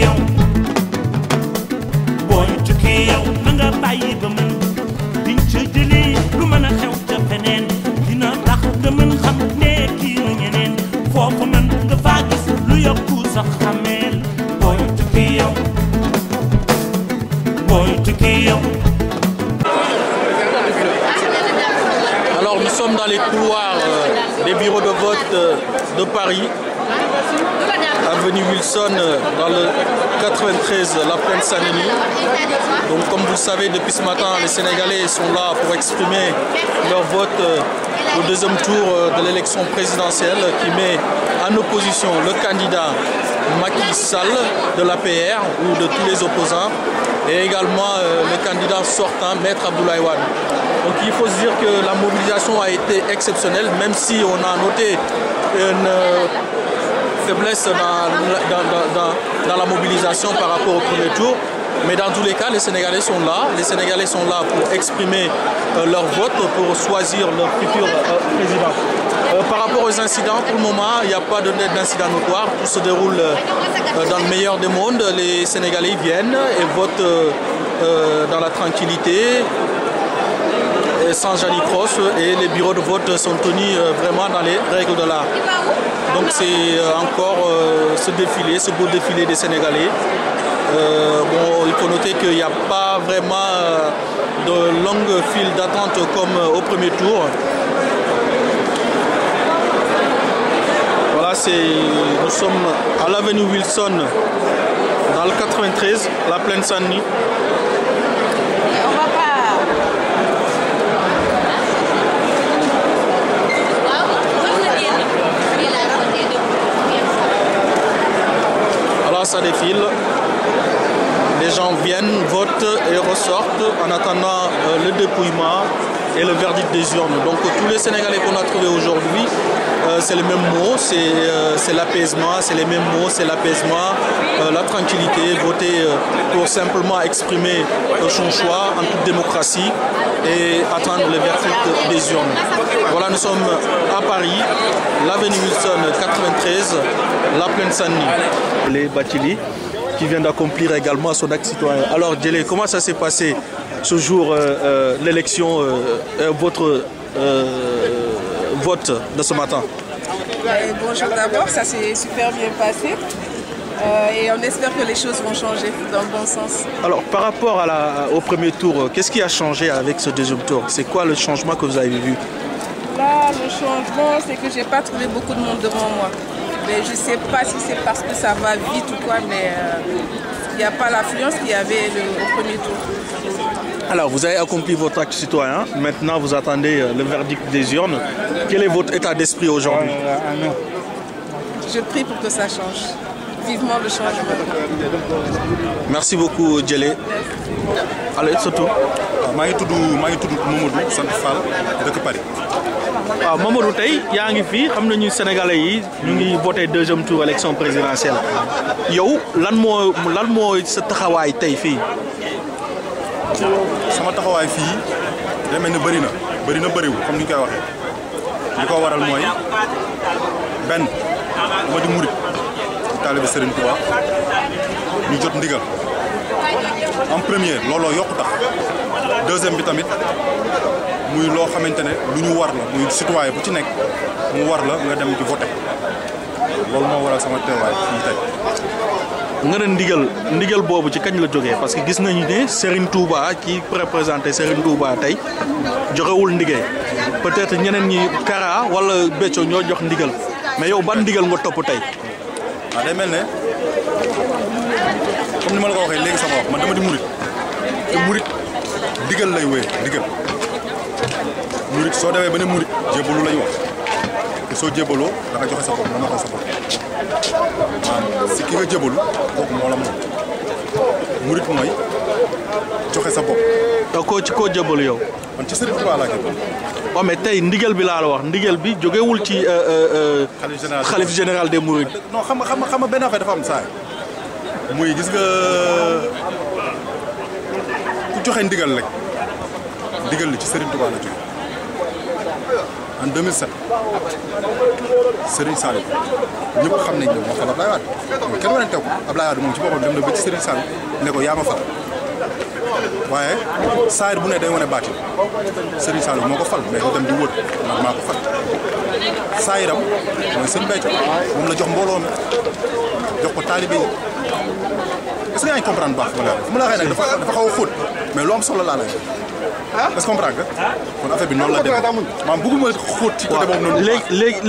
yow booy tukki yow na nga bàyyi ba mën diñ ca jëlee lu mën a xew ca feneen dina tax nga mën xam ne kii nu ñeneen foofu mën nga faa gis lu yokku sax xameel booy tukki yow booy tukki yow. Alors nous sommes dans les couloirs des bureaux de vote de Paris, avenue Wilson, dans le 93, la plaine Saint-Denis. Donc comme vous le savez, depuis ce matin, les Sénégalais sont là pour exprimer leur vote au deuxième tour de l'élection présidentielle qui met en opposition le candidat Macky Sall de l'APR ou de tous les opposants et également le candidat sortant, Maître Abdoulaye Wade. Donc il faut se dire que la mobilisation a été exceptionnelle, même si on a noté une faiblesse dans la mobilisation par rapport au premier tour. Mais dans tous les cas, les Sénégalais sont là. Les Sénégalais sont là pour exprimer leur vote, pour choisir leur futur président. Par rapport aux incidents, pour le moment, il n'y a pas d'incident notoire. Tout se déroule dans le meilleur des mondes. Les Sénégalais viennent et votent dans la tranquillité, sans janicross, et les bureaux de vote sont tenus vraiment dans les règles de l'art. Donc c'est encore ce défilé, ce beau défilé des Sénégalais. Bon, il faut noter qu'il n'y a pas vraiment de longue file d'attente comme au premier tour. Voilà, nous sommes à l'avenue Wilson, dans le 93, la plaine Saint-Denis. Voilà, ça défile. Les gens viennent, votent et ressortent en attendant le dépouillement et le verdict des urnes. Donc tous les Sénégalais qu'on a trouvés aujourd'hui, c'est les mêmes mots, c'est l'apaisement, c'est les mêmes mots, c'est l'apaisement, la tranquillité, voter pour simplement exprimer son choix en toute démocratie et attendre le verdict des urnes. Voilà, nous sommes à Paris, l'avenue Wilson 93, la plaine Saint-Denis. Les Bathily qui vient d'accomplir également son acte citoyen. Alors Djélé, comment ça s'est passé ce jour, l'élection, votre vote de ce matin? Bonjour d'abord, ça s'est super bien passé et on espère que les choses vont changer dans le bon sens. Alors par rapport au premier tour, qu'est-ce qui a changé avec ce deuxième tour? C'est quoi le changement que vous avez vu? Là, le changement, c'est que j'ai pas trouvé beaucoup de monde devant moi. Mais je sais pas si c'est parce que ça va vite ou quoi, mais il n'y a pas l'affluence qu'il y avait au premier tour. Alors, vous avez accompli votre acte citoyen. Maintenant, vous attendez le verdict des urnes. Quel est votre état d'esprit aujourd'hui? Je prie pour que ça change. Vivement le changement. Merci beaucoup, Djélé. Allez, surtout. Je suis Mamadou sant Fall de Paris. waaw Mamadou tey yaa ngi fii xam nañu Sénégalais yi ñu ngi voté deuxième tour élection présidentielle yow lan moo sa taxawaay tey fii. sama taxawaay fii day mel ni bëri na bëriwul comme ni ñu koy waxee li ko waral mooy benn ma di murit taalibe Serigne Touba ñu jot ndigal en premier looloo yokku tax deuxième bi tamit muy loo xamante ne lu ñu war la muy citoyen bu ci nekk mu war la nga dem di voté loolu moo waral sama teewaay fii tey. nga ne ndigal boobu ci kañ la jógee parce que gis nañu ne Serigne Touba qui représenté Serigne Touba tey joxewul ndigal peut-être ñeneen ñi Kara wala Béthio ñoo jox ndigal mais yow ban ndigal nga topp tey. waaw day mel ne comme ni ma la ko waxee léegi sama wax man dama di murit te murit ndigal lay wéy ndigal murit soo demee ba ne murit jébbalu lañu wax te soo jébbaloo da nga joxe sa bopp mën na ko sa bopp maanaam si ki nga jébbalu kooku moo la moom murit mooy joxe sa bopp. donc koo jébbalu yow. man ci Serigne Touba laa jébbalu. waaw mais tey ndigal bi laa la wax ndigal bi jógewul ci xalif général des Mourides. non xam nga benn affaire dafa am saa muy gis nga ku joxe ndigal rek ndigal li ci Serigne Touba la jóge en 2007 Serigne Saliou ñëpp xam nañ ne moo fal Abdoulaye Wade mais kenn wane teew ko Abdoulaye Wade moom ci boppam dem na ba ci Serigne Saliou ne ko yaa ma fal waaye saayir bu ne day wane baatin Serigne Saliou moo ko fal mais du dem di wër man maa ko fal saayiram mooy sëñ Béthio moom la jox mbooloo mi jox ko taalibe yi est-ce que yaa ngi comprendre baax fu ma la waxee nag dafa xaw a xóot mais lu am solo laa lay est-ce que comprendre nga kon affaire bi noonu la demee maanaam bëgguma xóot ci côté boobu noonu.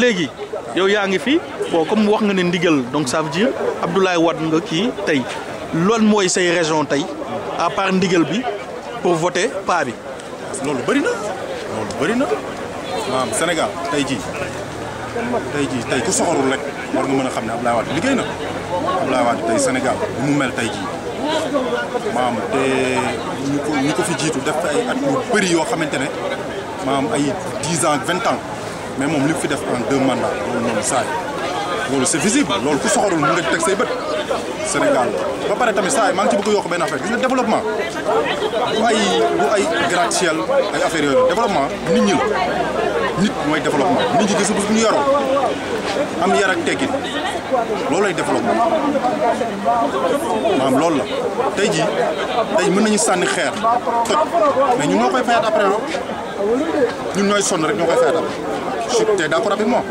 léegi yow yaa ngi fi bon comme wax nga ne ndigal donc ça veut dire Abdoulaye Wade nga kii tey loolu mooy say raison tey à part ndigal bi pour voter pas bi. loolu bëri na maanaam Sénégal tey jii ku soxorul rek war nga mën a xam ne Abdoulaye Wade liggéey na Abdoulaye Wade tey Sénégal bu mu mel tey jii maanaam te ñu ko fi jiitu def ay at yu bëri yoo xamante ne maanaam ay 10 ans 20 ans mais moom li mu fi def en 2 mandats loolu noonu saa yi loolu c'est visible loolu ku soxorul mën nga teg say bët Sénégal ba pare tamit saa yi maa ngi ci bëgg a yokk benn affaire gis nga développement du ay gratte-ciel ay affaires yooyu développement nit ñi la nit mooy développement nit ñi gis bu ñu yaroo am yar ak teggin loolu lay développement maanaam loolu la tey mën nañu sànni xeer toj mais ñun ñoo koy fayaat après loolu ñun ñooy sonn rek ñoo koy fayaat après je suis d'accord avec moi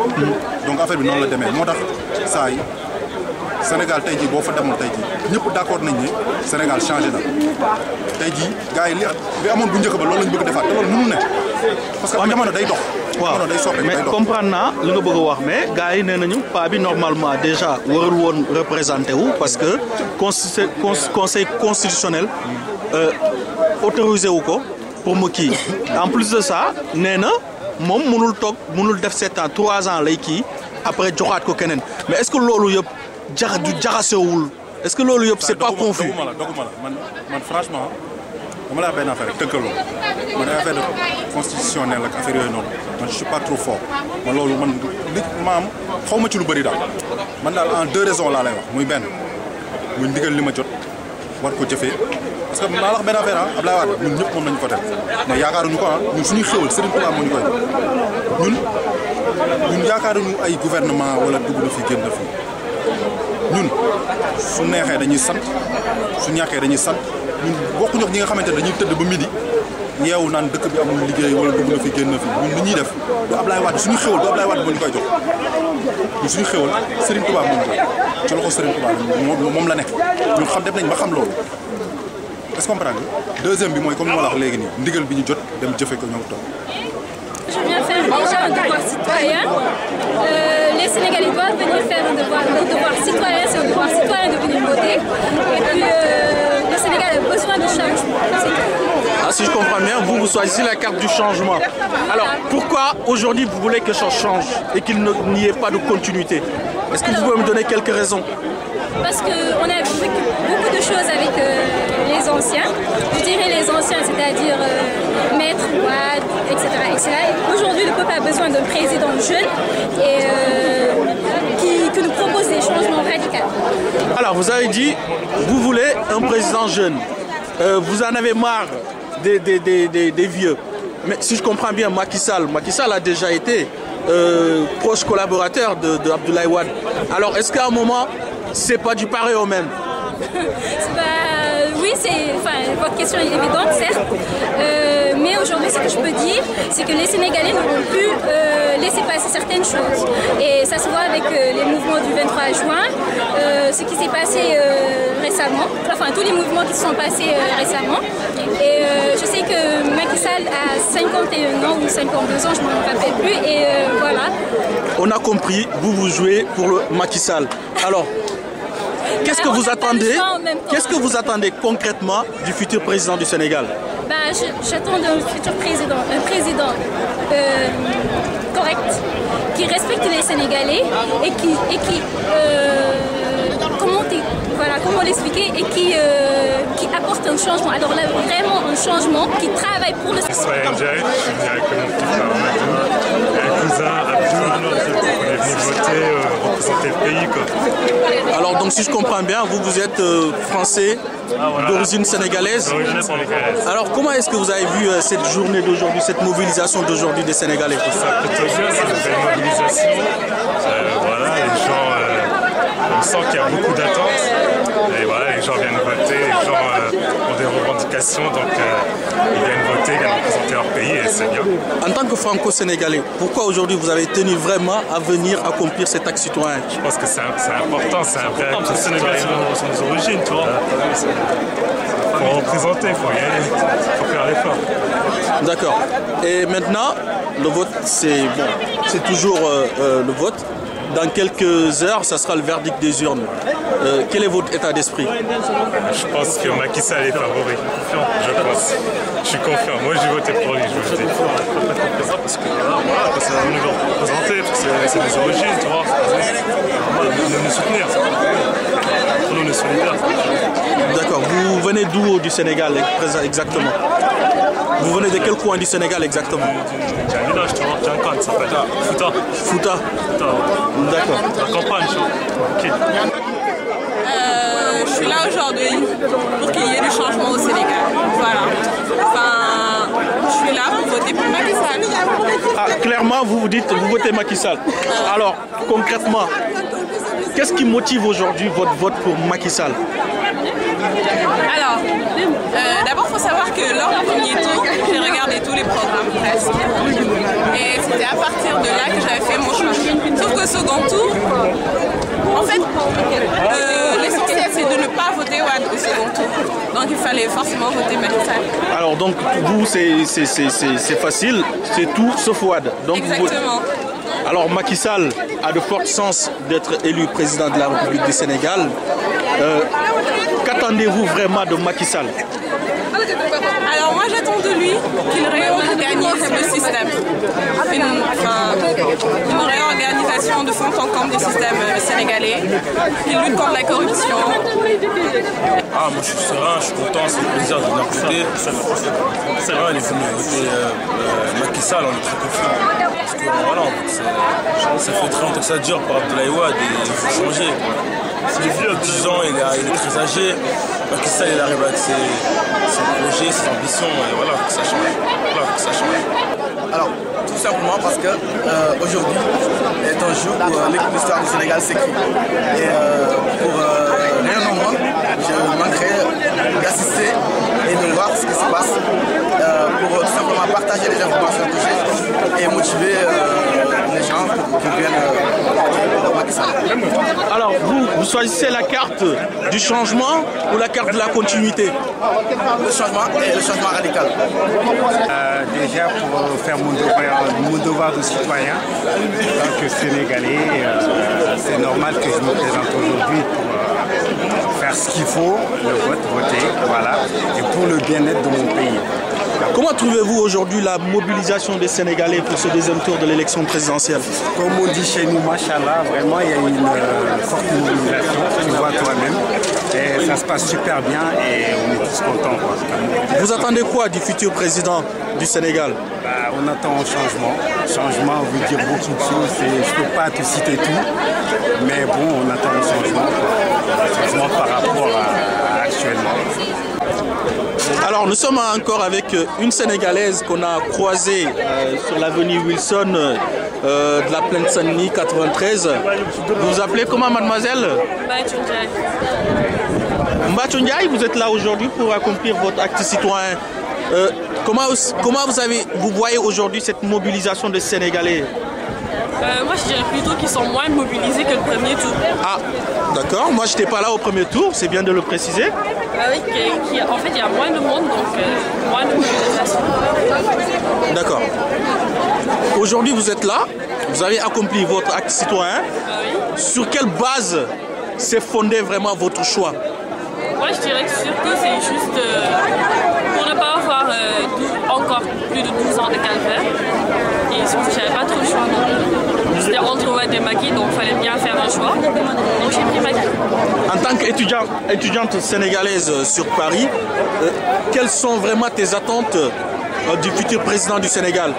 donc affaire bi noonu la demee moo tax saa yi Sénégal tey jii boo fa demoon tey jii ñëpp d'accord nañ ne Sénégal changé na tey jii gars yi li amoon bu njëkk ba loolu lañ bëgg defaat te loolu mënul ne parce que jamono day dox. waaw day soppi mais comprendre naa li nga bëgg a wax mais gars yi nee nañu pas bi normalement déjà warul woon représenté wu parce que conseil constitutionnel autorisé wu ko pour mu kii en plus de ça nee na moom mënul def 7 ans 3 ans lay kii après joxaat ko keneen mais est-ce que loolu yëpp jaxasewul est-ce que loolu yëpp c'est pas confus. doguma la man franchement dama la wax benn affaire rek tënkaloo man affaire de constitutionnel ak affaire yooyu noonu man je suis pas trop fort man loolu man li maam xaw ma ci lu bëri daal man daal en 2 raisons laa lay wax muy benn muy ndigal li ma jot war ko jëfee parce que maa la wax benn affaire ah Abdoulaye Wade ñun ñëpp moom lañu voté mais yaakaaruñu ko ah ñun suñuy xéwal Serigne Touba moo ñu koy ñun yaakaaruñu ay gouvernement wala dugg na fi génn na fi ñun su neexee dañuy sant su ñàkkee dañuy sant ñun bokkuñu ak ñi nga xamante ne dañuy tëdd ba midi yeewu naan dëkk bi amul liggéey wala dugg na fi génn na fi ñun li ñuy def du Abdoulaye Wade suñu xéwal du Abdoulaye Wade moo ñu koy jox ñun suñu xéwal Serigne Touba moo ñu koy ci loxo Serigne Touba moom la nekk ñun xam def nañ ba xam loolu est-ce que comprendre nga deuxième bi mooy comme ni ma la wax léegi nii ndigal bi ñu jot dem jëfe ko ñoo toog. Je viens faire déjà un devoir citoyen. Les Sénégalais doivent venir faire un devoir citoyen, c'est un devoir citoyen de venir voter. Et puis le Sénégal a besoin de changement. Ah, si je comprends bien, vous choisissez la carte du changement. Alors pourquoi aujourd'hui vous voulez que ça change et qu'il n'y ait pas de continuité? Est-ce que vous pouvez me donner quelques raisons? Parce qu'on a vécu beaucoup de choses avec les anciens. Je dirais les anciens, c'est-à-dire Maître Wade, etc. etc. Aujourd'hui, le peuple a besoin d'un président jeune et qui nous propose des changements radicaux. Alors, vous avez dit, vous voulez un président jeune. Vous en avez marre des vieux. Mais si je comprends bien, Macky Sall a déjà été proche collaborateur de Abdoulaye Wade. Alors, est-ce qu'à un moment, c'est pas du pareil au même? Oui, votre question est évidente, certes. Mais aujourd'hui, ce que je peux dire, c'est que les Sénégalais n'auront plus laissé passer certaines choses. Et ça se voit avec les mouvements du 23 juin, ce qui s'est passé récemment, enfin tous les mouvements qui se sont passés récemment. Et je sais que Macky Sall a 51 ans ou 52 ans, je ne me rappelle plus. Et voilà. On a compris, vous jouez pour le Macky Sall. Alors, qu'est-ce que vous attendez? Qu'est-ce que vous attendez concrètement du futur président du Sénégal? J'attends d'un futur président, un président correct, qui respecte les Sénégalais et qui comment l'expliquer, et qui apporte un changement. Alors là, vraiment un changement, qui travaille pour le Sénégal. Je suis avec mon petit frère Amadou, et un cousin Abdou. On est venu voter, représenter le pays, quoi. Alors donc si je comprends bien, vous êtes français d'origine sénégalaise. Alors comment est-ce que vous avez vu cette journée d'aujourd'hui, cette mobilisation d'aujourd'hui des Sénégalais? Ça plutôt bien, c'est une belle mobilisation. Voilà, les gens, on sent qu'il y a beaucoup d'attentes. Et voilà, les gens viennent voter, les gens ont des revendications, donc ils viennent voter, ils viennent représenter leur pays et c'est bien. En tant que franco-sénégalais, pourquoi aujourd'hui vous avez tenu vraiment à venir accomplir cet acte citoyen? Je pense que c'est important, c'est un vrai acte. Les Sénégalais sont des origines, tu vois. Il faut représenter, il faut y aller, il faut faire l'effort. D'accord. Et maintenant, le vote, c'est bon, c'est toujours le vote. Dans quelques heures, ça sera le verdict des urnes. Quel est votre état d'esprit? Je pense que Macky Sall est favori. Je pense. Je suis confiant. Moi, j'ai voté pour lui, je vous le dis. Parce que voilà, parce qu'on veut représenter, parce que c'est des origines, tu vois. De nous soutenir. Pour nous, on est solidaires. D'accord. Vous venez d'où du Sénégal exactement? Vous venez de quel coin du Sénégal exactement? J'ai un village, tu vois, j'ai un camp, ça s'appelle Fouta. Fouta. D'accord. La campagne, tu vois. Okay. Je suis là aujourd'hui pour qu'il y ait du changement au Sénégal. Voilà. Enfin, je suis là pour voter pour Macky Sall. Ah, clairement, vous dites vous votez Macky Sall. Alors, concrètement, qu'est-ce qui motive aujourd'hui votre vote pour Macky Sall? Alors, d'abord, il faut savoir que lors du premier tour, j'ai regardé tous les programmes presque. Et c'était à partir de là que j'avais fait mon choix. Sauf qu'au second tour, en fait, l'essentiel c'est de ne pas voter Wade au second tour. Donc il fallait forcément voter Macky Sall. Alors donc vous c'est facile, c'est tout sauf Wade. Donc, exactement. Alors Macky Sall a de fortes chances d'être élu président de la République du Sénégal. Qu'attendez-vous vraiment de Macky Sall? Alors moi j'attends de lui qu'il réorganise le système. Une réorganisation de fond en comble du système sénégalais. Il lutte contre la corruption. Ah, moi je suis serein, je suis content, c'est le plaisir de venir voter. C'est vrai, les films Macky Sall, on est très confiants. Parce que voilà, ça fait très longtemps que ça dure par Abdoulaye Wade et il faut changer. C'est vieux, 10 ans, il est très âgé. Macky Sall il arrive avec ses projets, ses ambitions, et voilà, que ça change. Voilà, que ça change. Alors, tout simplement parce que aujourd'hui est un jour où l'histoire du Sénégal s'écrit. Et pour rien au monde, je manquerai d'assister et de voir ce qui se passe pour tout simplement partager les informations que j'ai et motiver les gens pour qu'ils viennent Macky Sall. Alors, vous choisissez la carte du changement ou la carte de la continuité? Le changement et le changement radical. Déjà pour faire mon devoir de citoyen, en tant que Sénégalais, c'est normal que je me présente aujourd'hui pour faire ce qu'il faut, le voter, voilà, et pour le bien-être de mon pays. Comment trouvez-vous aujourd'hui la mobilisation des Sénégalais pour ce deuxième tour de l'élection présidentielle? Comme on dit chez nous, machallah, vraiment il y a une forte mobilisation, tu vois toi-même. Et ça se passe super bien et on est tous contents. Quoi. Vous attendez quoi du futur président du Sénégal? On attend un changement. Changement veut dire beaucoup de choses. Je ne peux pas te citer tout, mais bon, on attend un changement. Un changement par rapport à actuellement. Alors nous sommes encore avec une Sénégalaise qu'on a croisée sur l'avenue Wilson de la plaine Saint-Denis 93. Vous vous appelez comment, mademoiselle? Mbathio Ndiaye, vous êtes là aujourd'hui pour accomplir votre acte citoyen. Comment vous voyez aujourd'hui cette mobilisation des Sénégalais? Moi je dirais plutôt qu'ils sont moins mobilisés que le premier tour. Ah, d'accord. Moi je n'étais pas là au premier tour, c'est bien de le préciser. Oui, en fait il y a moins de monde, donc moins de mobilisation. D'accord. Aujourd'hui vous êtes là, vous avez accompli votre acte citoyen. Oui. Sur quelle base s'est fondé vraiment votre choix? Moi je dirais que surtout c'est juste pour ne pas avoir encore plus de 12 ans de calvaire. Et surtout j'avais pas trop le choix. C'était entre Wade et Macky, donc il fallait bien faire un choix. Donc j'ai pris Macky. En tant qu'étudiante sénégalaise sur Paris, quelles sont vraiment tes attentes du futur président du Sénégal?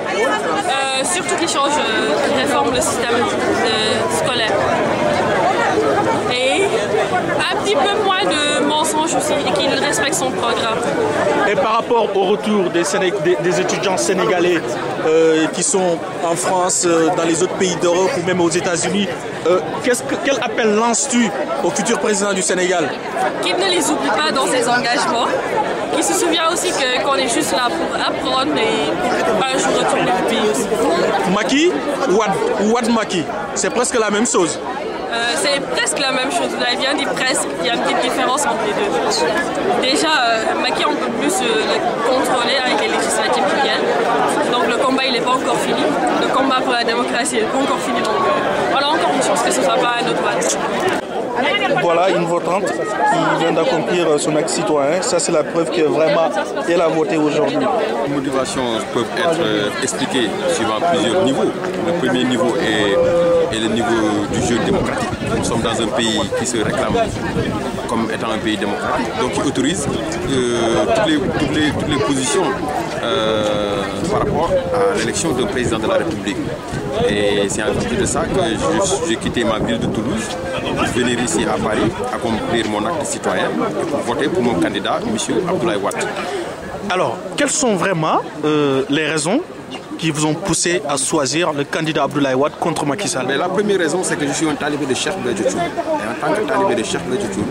Surtout qu'il change, qu'il réforme le système scolaire. Et un petit peu moins de mensonges franche aussi et qu'il respecte son programme. Et par rapport au retour des étudiants sénégalais qui sont en France, dans les autres pays d'Europe ou même aux États-Unis, quel appel lances-tu au futur président du Sénégal? Qu'il ne les oublie pas dans ses engagements, qu'il se souvient aussi qu'on est juste là pour apprendre et pour un jour retourner au pays aussi. Macky ou Wade Macky, c'est presque la même chose. C'est presque la même chose, vous avez bien dit presque, il y a une petite différence entre les deux. Déjà, Macky, on peut plus le contrôler avec les législatives qui viennent. Donc le combat, il n'est pas encore fini. Le combat pour la démocratie, il n'est pas encore fini. Donc voilà, encore une chance que ce ne soit pas un autre match. Voilà une votante qui vient d'accomplir son acte citoyen. Ça, c'est la preuve que vraiment elle a voté aujourd'hui. Les motivations peuvent être expliquées suivant plusieurs niveaux. Le premier niveau est le niveau du jeu démocratique. Nous sommes dans un pays qui se réclame comme étant un pays démocratique, donc qui autorise toutes les positions par rapport à l'élection d'un président de la République. Et c'est en vertu de ça que j'ai quitté ma ville de Toulouse pour venir ici à Paris accomplir mon acte citoyen et pour voter pour mon candidat, M. Abdoulaye Wade. Alors, quelles sont vraiment les raisons qui vous ont poussé à choisir le candidat Abdoulaye Wade contre Macky Sall? Mais la première raison, c'est que je suis un talibé de Cheikh Béthio Thioune. Et en tant que talibé de Cheikh Béthio Thioune,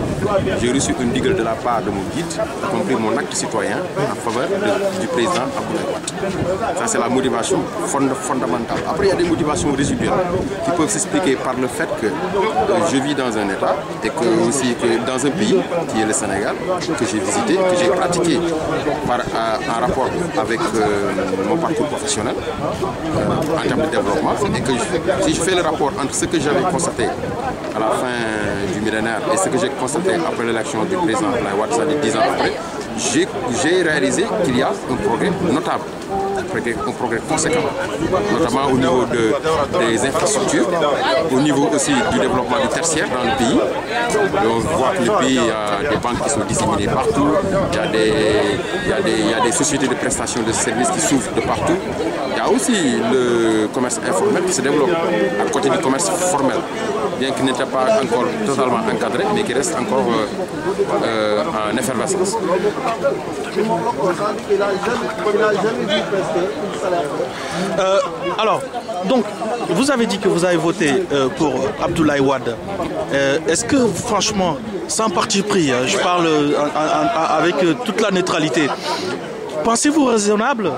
j'ai reçu une digue de la part de mon guide d'accomplir mon acte citoyen en faveur du président Abdoulaye Wade. Ça, c'est la motivation fondamentale. Après, il y a des motivations résiduelles qui peuvent s'expliquer par le fait que je vis dans un État et que aussi que dans un pays qui est le Sénégal, que j'ai visité, que j'ai pratiqué en rapport avec mon parcours professionnel. En termes de développement, et que si je fais le rapport entre ce que j'avais constaté à la fin du millénaire et ce que j'ai constaté après l'élection du président Abdoulaye Wade, c'est-à-dire 10 ans après, j'ai réalisé qu'il y a un progrès notable, un progrès conséquent, notamment au niveau des infrastructures, au niveau aussi du développement du tertiaire dans le pays. On voit que le pays a des banques qui sont disséminées partout, il y a des sociétés de prestation de services qui s'ouvrent de partout. Il y a aussi le commerce informel qui se développe à côté du commerce formel, bien qu'il n'était pas encore totalement encadré, mais qui reste encore en effervescence. Alors, donc, vous avez dit que vous avez voté pour Abdoulaye Wade. Est-ce que, franchement, sans parti pris, je parle avec toute la neutralité, pensez-vous raisonnable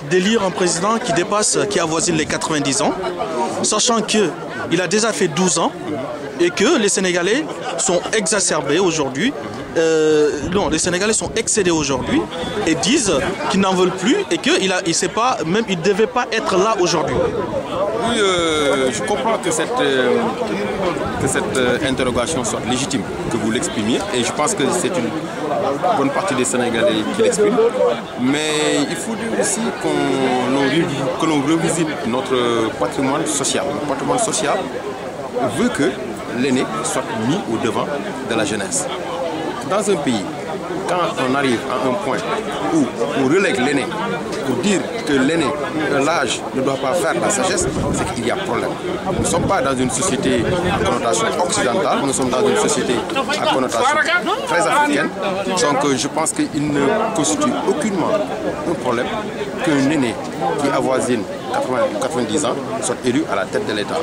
d'élire un président qui avoisine les 90 ans, sachant qu'il a déjà fait 12 ans et que les Sénégalais sont exacerbés aujourd'hui, les Sénégalais sont excédés aujourd'hui et disent qu'ils n'en veulent plus et qu'il ne devait pas être là aujourd'hui. Oui, je comprends que cette interrogation soit légitime, que vous l'exprimiez, et je pense que c'est une bonne partie des Sénégalais qui l'expriment. Mais il faut dire aussi que l'on revisite notre patrimoine social. Le patrimoine social veut que l'aîné soit mis au devant de la jeunesse. Dans un pays, quand on arrive à un point où on relègue l'aîné pour dire que l'aîné, l'âge ne doit pas faire la sagesse, c'est qu'il y a problème. Nous ne sommes pas dans une société à connotation occidentale, nous sommes dans une société à connotation très africaine. Donc je pense qu'il ne constitue aucunement un problème qu'un aîné qui avoisine 90 ans soit élu à la tête de l'État.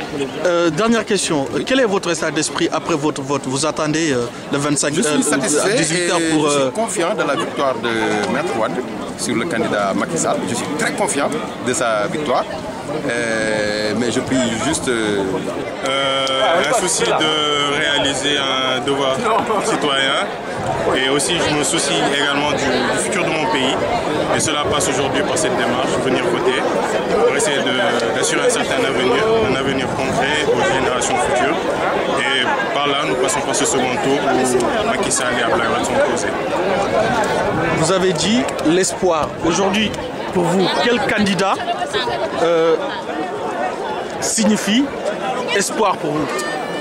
Dernière question, quel est votre état d'esprit après votre vote? Vous attendez le 25 Je suis satisfait à 18h pour... Je suis confiant de la victoire de Maître Wade sur le candidat Macky Sall. Je suis très confiant de sa victoire. Mais je prie juste... un souci de réaliser un devoir citoyen. Et aussi, je me soucie également du futur de mon pays. Et cela passe aujourd'hui par cette démarche, venir voter, pour essayer d'assurer un certain avenir concret aux générations futures. Et par là, nous passons par ce second tour où Macky Sall et Abdoulaye Wade sont posés. Vous avez dit l'espoir. Aujourd'hui, pour vous, quel candidat signifie espoir pour vous?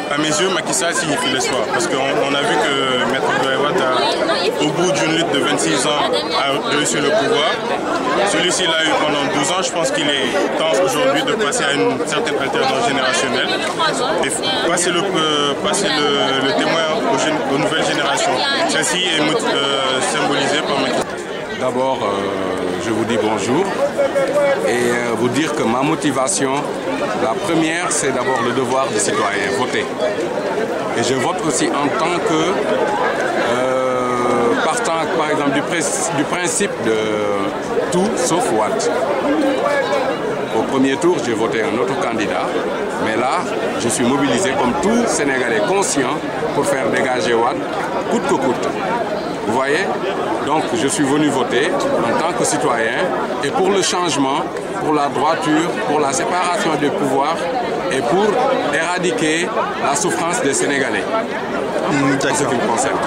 À mes yeux, Macky Sall signifie l'espoir, parce qu'on a vu que Maître Abdoulaye Wade a au bout d'une lutte de 26 ans, a réussi le pouvoir. Celui-ci l'a eu pendant 12 ans. Je pense qu'il est temps aujourd'hui de passer à une certaine alternance générationnelle et passer le témoin aux nouvelles générations. Celle-ci est symbolisée par Macky. D'abord, je vous dis bonjour et vous dire que ma motivation, la première, c'est d'abord le devoir de citoyen, voter. Et je vote aussi en tant que, partant par exemple du principe de tout sauf Wade. Au premier tour, j'ai voté un autre candidat, mais là, je suis mobilisé comme tout Sénégalais conscient pour faire dégager Wade coûte que coûte. Vous voyez? Donc je suis venu voter en tant que citoyen et pour le changement, pour la droiture, pour la séparation des pouvoirs et pour éradiquer la souffrance des Sénégalais. C'est ce qui me concerne.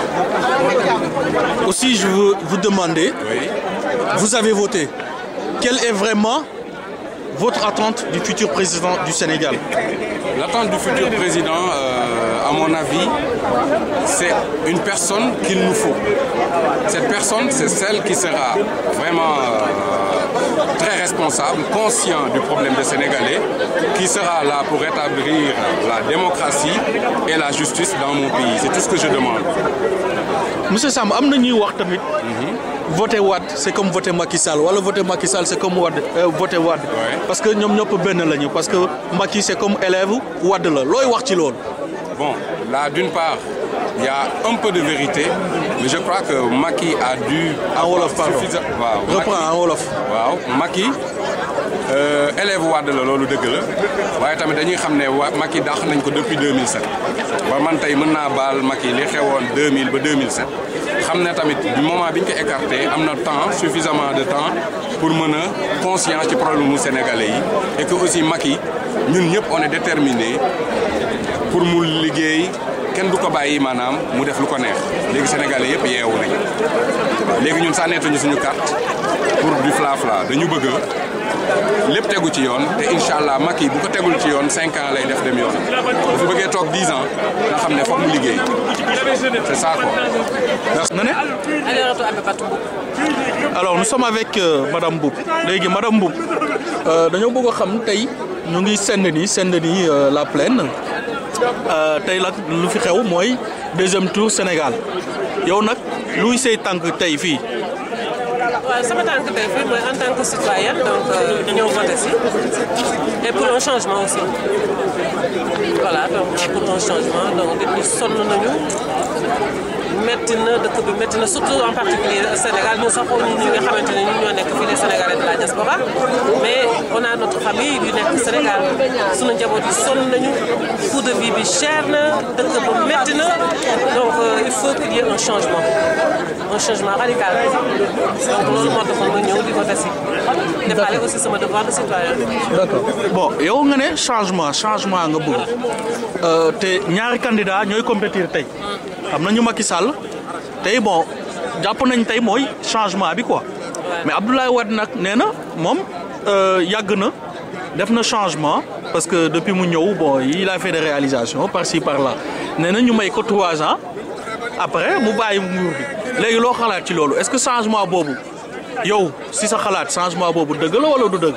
Aussi, je veux vous demander, vous avez voté. Quelle est vraiment votre attente du futur président du Sénégal? L'attente du futur président, à mon avis, c'est une personne qu'il nous faut. Cette personne, c'est celle qui sera vraiment très responsable, conscient du problème des Sénégalais, qui sera là pour rétablir la démocratie et la justice dans mon pays. C'est tout ce que je demande. Monsieur Sam, am na ñuy wax tamit voter Wade c'est comme voter Macky Sall wala voter Macky Sall c'est comme voter Wade parce que ñoom ñëpp benn lañu parce que Macky c'est comme élève Wade la looy wax ci loolu. Bon, là d'une part, il y a un peu de vérité, mais je crois que Macky a dû... En wolof, pardon. Wow, reprends en wolof. Waaw Macky élève Wade la loolu dëgg la waaye tamit dañuy xam ne Macky dàq nañ ko depuis 2007 ba man tey mën naa baal Macky li xewoon 2000 ba 2007 xam ne tamit du moment bi ñu ko écarté am na temps suffisamment de temps pour mën a conscient ci problème mu sénégalais yi et que aussi Macky ñun ñëpp on est déterminé pour mu liggéey kenn du ko bàyyi maanaam mu def lu ko neex léegi sénégalais yëpp yeewu nañ léegi ñun sànneetuñu suñu carte pour du fla-fla dañu bëgg lépp tegu ci yoon te incha allah Macky bu ko tegul ci yoon 5 ans lay def dem yoon bu bëggee toog 10 ans nga xam ne foog mu liggéey c'est ça quoi. Alors nous sommes avec Madame Mboup léegi Madame Mboup dañoo bëgg a xam tey ñu ngi Saint-Denis la Plaine tey nag lu fi xew mooy deuxième tour Sénégal yow nag luy say tànk tey fii. waaw sama tànk tey fii mooy en tant que citoyenne donc ñëw voté si et pour un changement aussi voilà donc pour un changement donc depuis sonn nañu métti na dëkk bi métti na surtout en particulier Sénégal ñun sax ñi nga xamante ne ñun ñoo nekk fii les Sénégalais de la diaspora mais on a notre famille yu nekk Sénégal sunu njaboot yi sonn nañu coût de vie bi cher na dëkk ba métti na donc il faut qu'il y ait un changement radical donc loolu moo taxoon ma ñëw di voté si defaale aussi sama devoir de citoyen. D'accord bon yow nga ne changement nga bëgg te ñaari candidat ñooy compétir tey am nañu Macky Sall tey bon jàpp nañ tey mooy changement bi quoi mais Abdoulaye Wade nag nee na moom yàgg na def na changement parce que depuis mu ñëw bon il a fait des réalisations par-ci par-là nee na ñu may ko 3 ans après mu bàyyi nguur bi léegi loo xalaat ci loolu est-ce que changement boobu yow si sa xalaat changement boobu dëgg la wala du dëgg.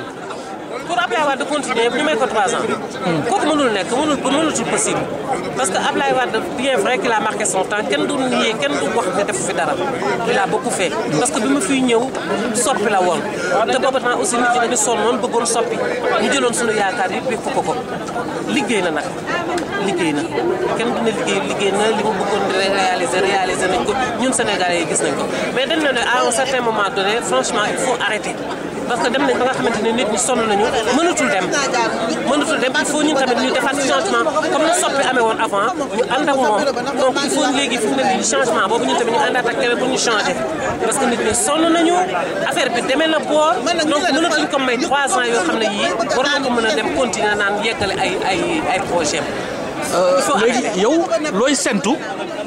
pour Ablaye Wade continuer ñu may ko 3 ans. kooku mënul nekk mënul possible parce que Ablaye Wade bien vrai qu'il a marqué son temps kenn du nié kenn du wax ne def fi dara il a beaucoup fait parce que bi ma fiy ñëw soppi la woon te boobu temps aussi nit ñi dañu sonnoon bëggoon soppi ñu jëloon suñu yaakaar yi bépp ko liggéey na nag liggéey na kenn du ne liggéey na li mu bëggoon réaliser nañ ko ñun Sénégalais yi gis nañ ko mais dañ ne à un certain moment donné franchement il faut arrêter. parce que dem nañ ba nga xamante ne nit ñi sonn nañu mënatul dem il faut ñun tamit ñu defaat changement comme na soppi amee woon avant ñu ànd ak moom donc il faut léegi fi mu ne nii changement boobu ñun tamit ñu àndaat ak keneen pour ñu changer parce que nit ñi sonn nañu affaire bi demee na boor donc mënatuñ ko may 3 ans yoo xam ne yii war na ko mën a dem continuer naan yeggale ay projet léegi yow looy sentu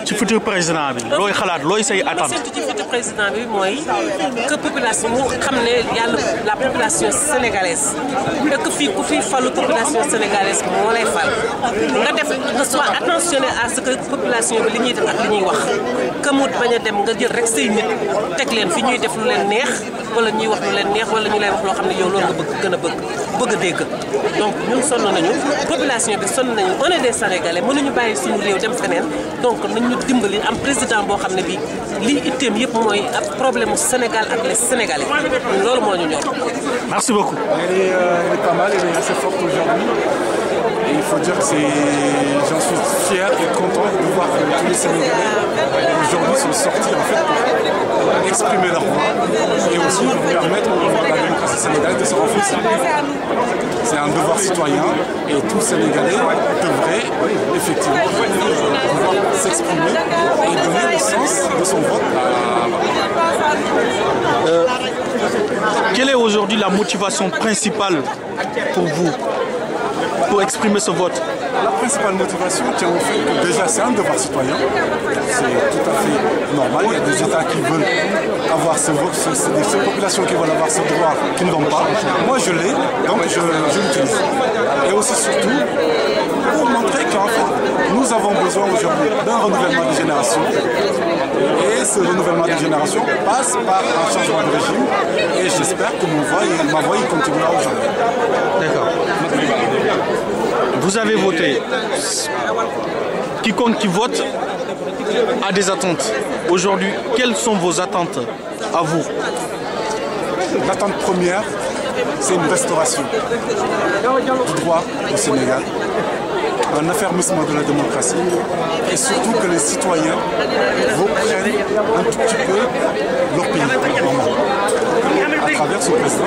ci futur président bi looy xalaat looy say attente. sentu ci futur président bi mooy que population mu xam ne yàlla la population sénégalaise et que fii ku fi falu population sénégalaise moo lay fal nga def nga soit attentionné à ce que population bi li ñuy def ak li ñuy wax que mu bañ a dem nga jël rek say nit teg leen fi ñuy def lu leen neex wala ñuy wax lu leen neex wala ñu lay wax loo xam ne yow loolu nga bëgg gën a bëgg a dégg donc ñun sonn nañu population bi sonn nañu on est des Sénégalais mënuñu bàyyi suñu réew dem feneen donc nañ ñu dimbali am président boo xam ne bii lii itteem yëpp mooy ab problème mu Sénégal ak les Sénégalais loolu moo ñu ñor. Merci beaucoup. Elle est pas mal, elle est assez forte aujourd'hui. Et il faut dire que j'en suis fier et content de voir que tous les Sénégalais aujourd'hui sont sortis en fait pour exprimer leur voix et aussi pour permettre à la démocratie sénégalaise de se renforcer. C'est un devoir citoyen et tout Sénégalais devrait effectivement pouvoir s'exprimer et donner le sens de son vote. Quelle est aujourd'hui la motivation principale pour vous pour exprimer ce vote? La principale motivation tient au fait que déjà c'est un devoir citoyen, c'est tout à fait normal, il y a des États qui veulent avoir ce vote, ces populations qui veulent avoir ce droit qui ne l'ont pas. Moi je l'ai, donc je l'utilise. Et aussi surtout pour montrer qu'en fait nous avons besoin aujourd'hui d'un renouvellement des générations. Et ce renouvellement des générations passe par un changement de régime et j'espère que ma voix y continuera aujourd'hui. D'accord. Vous avez voté. Quiconque qui vote a des attentes. Aujourd'hui, quelles sont vos attentes à vous? L'attente première, c'est une restauration du droit au Sénégal, un affermissement de la démocratie et surtout que les citoyens reprennent un tout petit peu leur pays à travers ce président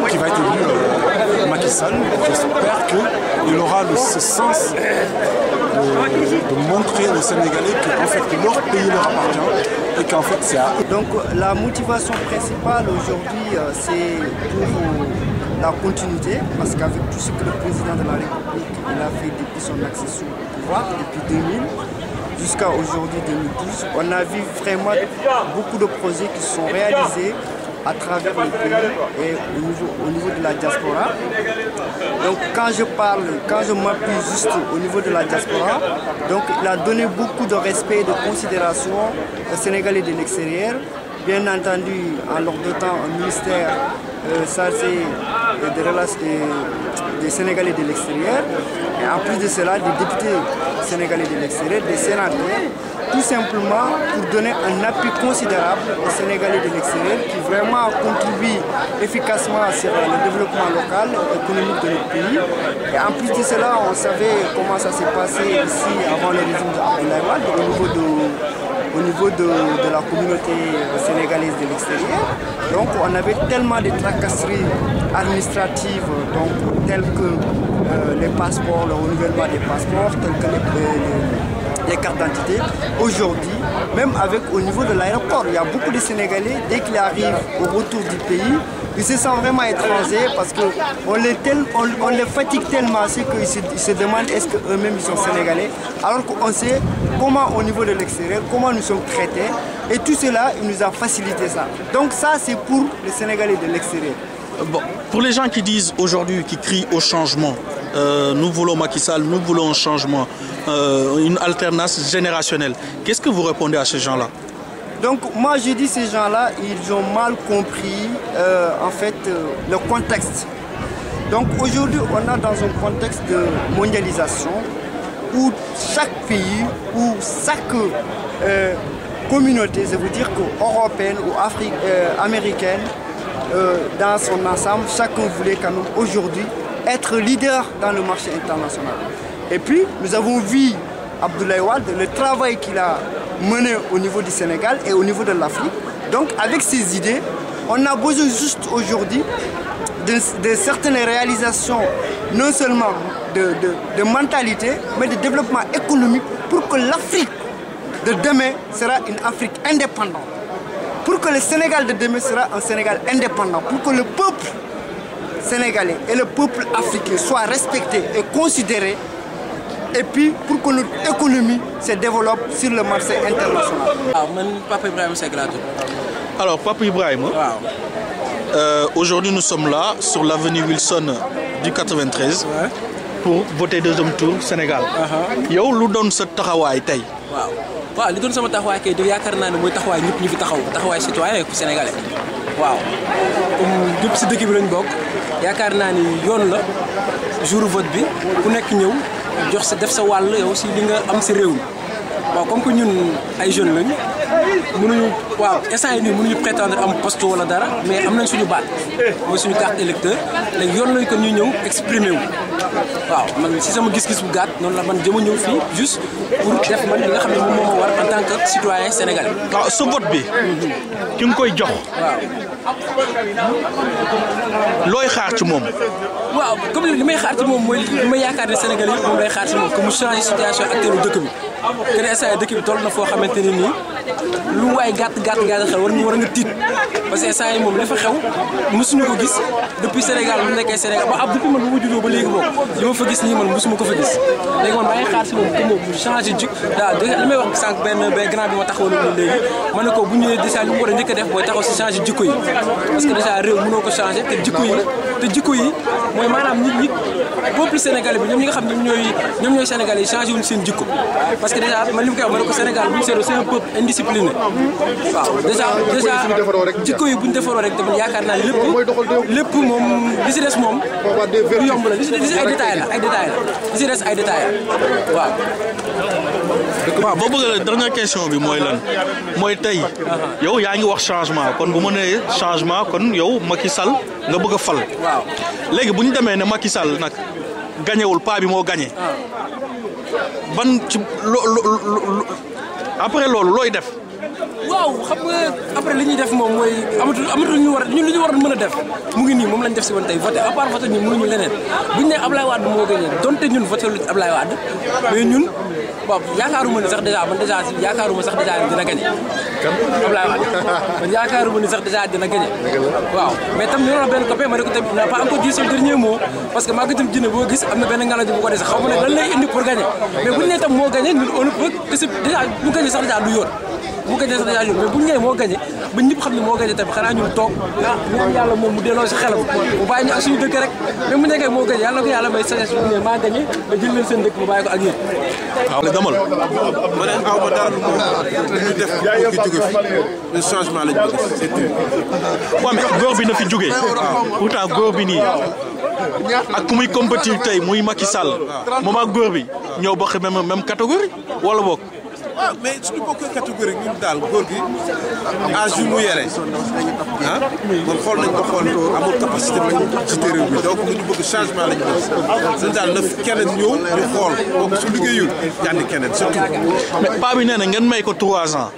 qui va être élu Macky Sall. J'espère qu'il aura ce sens de montrer aux Sénégalais qu'en fait leur pays leur appartient et qu'en fait c'est à eux. Donc la motivation principale aujourd'hui c'est pour la continuité, parce qu'avec tout ce que le président de la République il a fait depuis son accession au pouvoir, depuis 2000 jusqu'à aujourd'hui 2012, on a vu vraiment beaucoup de projets qui sont réalisés à travers le pays et au niveau de la diaspora. Donc quand je m'appuie juste au niveau de la diaspora, donc il a donné beaucoup de respect et de considération aux Sénégalais de l'extérieur. Bien entendu, en leur dotant un ministère chargé des Sénégalais de l'extérieur, et en plus de cela, des députés sénégalais de l'extérieur, des sénateurs, tout simplement pour donner un appui considérable aux Sénégalais de l'extérieur qui vraiment contribuent efficacement sur le développement local, économique de notre pays. Et en plus de cela, on savait comment ça s'est passé ici avant le régime d'Abdoulaye Wade au niveau de la communauté sénégalaise de l'extérieur. Donc on avait tellement de tracasseries administratives, donc, telles que les passeports, le renouvellement des passeports, tels que les cartes d'identité. Aujourd'hui, même au niveau de l'aéroport, il y a beaucoup de Sénégalais, dès qu'ils arrivent au retour du pays, ils se sentent vraiment étrangers parce qu'on les fatigue tellement, c'est qu'ils se demandent est-ce qu'eux-mêmes ils sont Sénégalais, alors qu'on sait comment au niveau de l'extérieur, comment nous sommes traités, et tout cela, il nous a facilité ça. Donc ça, c'est pour les Sénégalais de l'extérieur. Bon, pour les gens qui disent aujourd'hui, qui crient au changement, nous voulons Macky Sall, nous voulons un changement, une alternance générationnelle, qu'est-ce que vous répondez à ces gens-là? Donc moi je dis ces gens-là, ils ont mal compris en fait le contexte. Donc aujourd'hui on est dans un contexte de mondialisation où chaque pays, où chaque communauté, je veux dire qu'européenne ou américaine, dans son ensemble, chacun voulait quand même aujourd'hui être leader dans le marché international. Et puis nous avons vu Abdoulaye Wade, le travail qu'il a mené au niveau du Sénégal et au niveau de l'Afrique. Donc avec ces idées, on a besoin juste aujourd'hui de certaines réalisations, non seulement de mentalité, mais de développement économique pour que l'Afrique de demain sera une Afrique indépendante. Pour que le Sénégal de demain sera un Sénégal indépendant. Pour que le peuple sénégalais et le peuple africain soient respectés et considérés et puis pour que notre économie se développe sur le marché international. Papa Ibrahim Seck laa tudd. Alors Papa Ibrahim, aujourd'hui nous sommes là sur l'avenue Wilson du 93 pour voter deuxième tour Sénégal. yow lu doon sa taxawaay tey. waaw li doon sama taxawaay kay de yaakaar naa ne mooy taxawaay ñëpp ñu fi taxawaay citoyen ku sénégalais waaw comme ñëpp si dëkk bi lañ bokk yaakaar naa ni yoon la jour vote bi ku nekk ñëw jox sa def sa wàll yow si li nga am si réew mi waaw comme que ñun ay jeunes lañ mënuñu waaw instant yii nii mënuñu prétendre am poste wala dara mais am nañ suñu baat mooy suñu carte électeur léegi yoon lañ ko ñu ñëw exprimer wu waaw man si sama gis-gis bu gàtt noonu la man jëm a ñëw fii juste pour def man li nga xam ne moom moo ma war en tant que citoyen sénégalais. waaw sa vote bi ki nga koy jox. waaw. looy xaar ci moom. waaw comme li may xaar ci moom mooy li may yaakaar ne Sénégalais yëpp moom lay xaar ci moom que mu changé situation actuelle dëkk bi. que ne instant dëkk bi toll na foo xamante ne nii lu waay gàtt xel war nga tiit parce que instant yi moom li fa xew mosuñu ko gis depuis Sénégal bu nekkee Sénégal ba depuis man bu ma juddoo ba léegi moom li ma fa gis nii man mosuma ko fa gis léegi man maa ngi xaar si moom que moom mu changé jik daal li may wax sànq benn grand bi ma taxawal moom léegi ma ne ko bu ñëwee déjà li mu war a njëkk a def mooy taxaw si changé jikko yi parce que déjà réew mënoo ko changé te jikko yi mooy maanaam nit ñi peuple sénégalais bi ñoom ñi nga xam ñoom ñooy sénégalais yi changé wuñ seen jikko parce que déjà man li mu koy wax ma ne ko Sénégal bu ñu seetloo c'est un peuple indiscipliné waaw déjà jikko yi bu ñu defaroo rek tamit yaakaar naa lépp moom li si des moom lu yomb la li si ay détails la li si des ay détails la waaw. waaw boo bëgg la dernière question bi mooy lan mooy tey yow yaa ngi wax changement kon bu ma nee changement kon yow Macky Sall nga bëgg a fal. waaw léegi bu ñu demee ne Macky Sall nag gañewul paa bi moo gañe ban ci après loolu looy def. waaw xam nga après li ñuy def moom mooy amatul lu ñu war a mën a def mu ngi nii moom lañ def si woon tey voté à part voté ñun mënuñu leneen buñ ne Ablaye Wade moo gagné donte ñun voté lu Ablaye Wade mais ñun bon yaakaaruma ni sax dèjà yaakaaruma sax dèjà dina gagné Ablaye Wade man yaakaaruma ni sax dèjà dina gagné waaw mais tam ñu wax benn copain ma ne ko tamit n'a pas encore dit son dernier mot parce que maa ngi tam jëne boo gis am na benn ngalañ bu ko dese xaw ma ne lan lay indi pour gagné mais buñ ne tam moo gagné ñun on peut que c'est dèjà bu gagné sax dèjà du yoon bu gagné sax dèjà yoon mais buñ ñëwee moo gagné ba ñëpp xam ne moo gagné tamit xanaa ñun toog ñaan yàlla moom mu delloo si xelam mu bàyyi ñu ak suñu dëkk rek même bu nekkee moo gagné yàlla ko yàlla may sagesse bu ne maa gagné ba jël leen seen dëkk mu bàyyi ko ak yéen waaw demal ma ne aw ma dara lu ñu def pour ki jóge fi le changement lañ bëgg c'est tout. waaw mais góor bi na fi jógee pourtant góor bi nii ak ku muy compétir tey muy Macky Sall moom ak góor bi ñoo bokk même catégorie wala bokk. waaw mais suñu bokkee catégorie ñun daal góor gi âge yu mu yore ah man xool nañ ko xool amul capacité pour jiite réew mi donc lu ñu bëgg changement lañu bëgg seen daal na keneen ñëw ñu xool donc su liggéeyul jànni keneen surtout. mais paa bi nee na ngeen may ko 3 ans.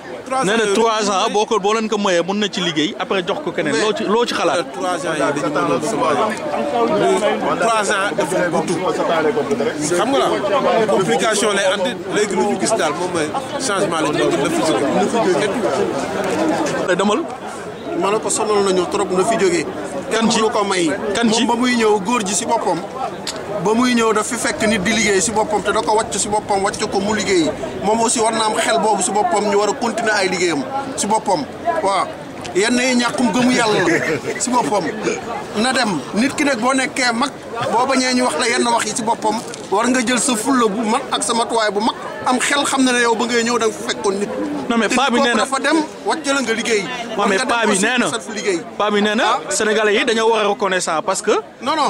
nee na 3 ans boo leen ko mayee mën na ci liggéey après jox ko keneen loo ci xalaat. 3 ans yi dañu mënoon sama 3 ans dafa gudd xam nga la complication lay andi léegi lu ñu gis daal moom mooy changement lañu bëgg na fi jógee demal. ma ne ko sonal nañu trop na fi jógee. kan ci ko may. kan ci moom ba muy ñëw góor ji si boppam. ba muy ñëw daf fi fekk nit di liggéey si boppam te da ko wàcc si boppam wàcc ko mu liggéey moom aussi war na am xel boobu si boppam ñu war a continuer ay liggéeyam si boppam waaw yenn yi ñàkkum gëmu yàlla la si boppam na dem nit ki nag boo nekkee mag boo bañee ñu wax la yenn wax yi si boppam war nga jël sa fulla bu mag ak sa matuwaay bu mag am xel xam na ne yow ba ngay ñëw da nga fa fekkoon nit. non mais paa bi nee na dafa dem wàcc la nga liggéey. waaw mais paa bi nee na sénégalais yi dañoo war a reconnaissant parce que.